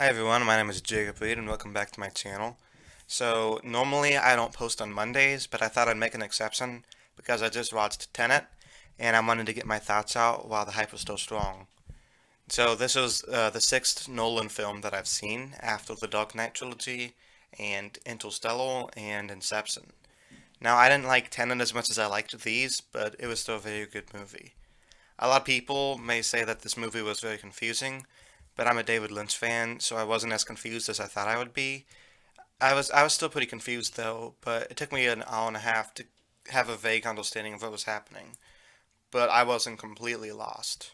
Hi everyone, my name is Jacob Reed and welcome back to my channel. So normally I don't post on Mondays, but I thought I'd make an exception because I just watched Tenet and I wanted to get my thoughts out while the hype was still strong. So this was the sixth Nolan film that I've seen after the Dark Knight trilogy and Interstellar and Inception. Now I didn't like Tenet as much as I liked these, but it was still a very good movie. A lot of people may say that this movie was very confusing, but I'm a David Lynch fan, so I wasn't as confused as I thought I would be. I was still pretty confused though, but it took me an hour and a half to have a vague understanding of what was happening. But I wasn't completely lost.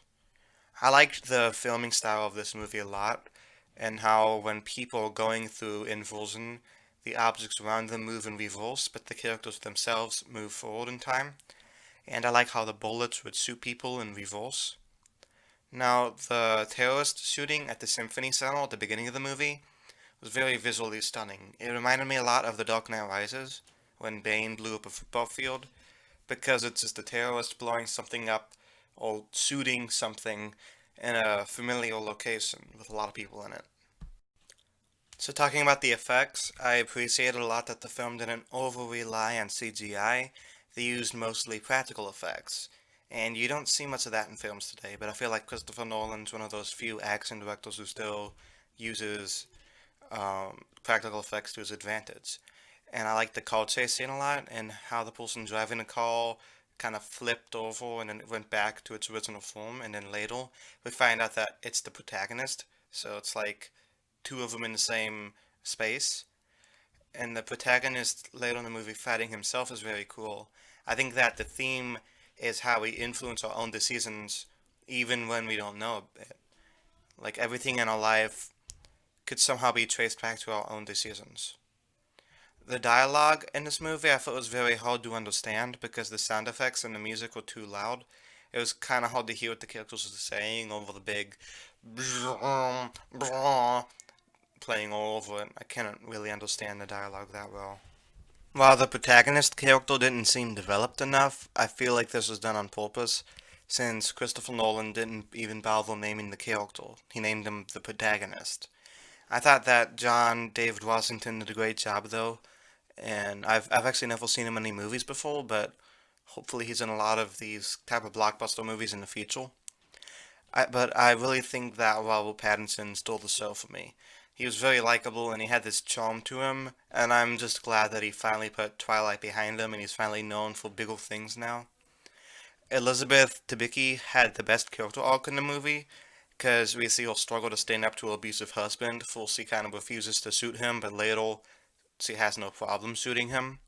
I liked the filming style of this movie a lot, and how when people are going through inversion, the objects around them move in reverse, but the characters themselves move forward in time. And I like how the bullets would shoot people in reverse. Now, the terrorist shooting at the Symphony Center at the beginning of the movie was very visually stunning. It reminded me a lot of The Dark Knight Rises, when Bane blew up a football field, because it's just a terrorist blowing something up or shooting something in a familiar location with a lot of people in it. So talking about the effects, I appreciated a lot that the film didn't over-rely on CGI. They used mostly practical effects. And you don't see much of that in films today, but I feel like Christopher Nolan's one of those few action directors who still uses practical effects to his advantage. And I like the car chase scene a lot, and how the person driving the car kind of flipped over and then it went back to its original form, and then later we find out that it's the protagonist, so it's like two of them in the same space. And the protagonist later in the movie fighting himself is very cool. I think that the theme is how we influence our own decisions even when we don't know it. Like everything in our life could somehow be traced back to our own decisions. The dialogue in this movie I thought was very hard to understand because the sound effects and the music were too loud. It was kind of hard to hear what the characters were saying over the big playing all over it. I can't really understand the dialogue that well. While the protagonist character didn't seem developed enough, I feel like this was done on purpose, since Christopher Nolan didn't even bother naming the character. He named him the protagonist. I thought that John David Washington did a great job though, and I've actually never seen him in any movies before, but hopefully he's in a lot of these type of blockbuster movies in the future. But I really think that Robert Pattinson stole the show for me. He was very likable and he had this charm to him, and I'm just glad that he finally put Twilight behind him and he's finally known for bigger things now. Elizabeth Debicki had the best character arc in the movie, because we see her struggle to stand up to her abusive husband. First, she kind of refuses to shoot him, but later, she has no problem shooting him.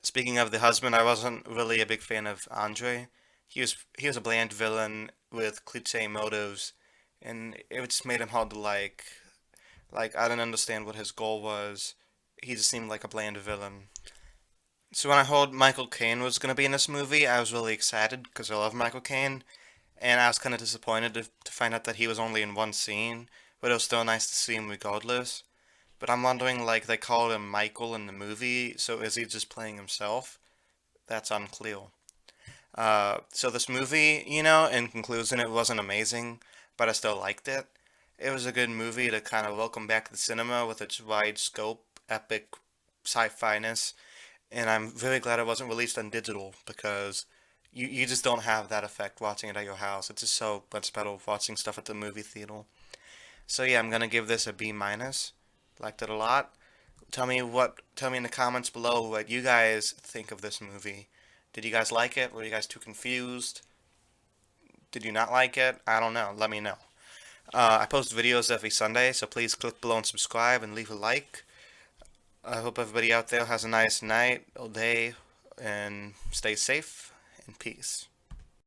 Speaking of the husband, I wasn't really a big fan of Andre. He was a bland villain with cliche motives, and it just made him hard to like. Like I didn't understand what his goal was. He just seemed like a bland villain. So when I heard Michael Caine was gonna be in this movie, I was really excited because I love Michael Caine, and I was kind of disappointed to find out that he was only in one scene, but it was still nice to see him regardless. But I'm wondering, like, they called him Michael in the movie, so is he just playing himself? That's unclear. So this movie, in conclusion, it wasn't amazing, but I still liked it. It was a good movie to kind of welcome back the cinema with its wide scope, epic sci-fi-ness, and I'm very glad it wasn't released on digital because you just don't have that effect watching it at your house. It's just so much better watching stuff at the movie theater. So yeah, I'm gonna give this a B minus. Liked it a lot. Tell me in the comments below what you guys think of this movie. Did you guys like it? Were you guys too confused? Did you not like it? I don't know. Let me know. I post videos every Sunday, so please click below and subscribe and leave a like. I hope everybody out there has a nice night or day and stay safe and peace.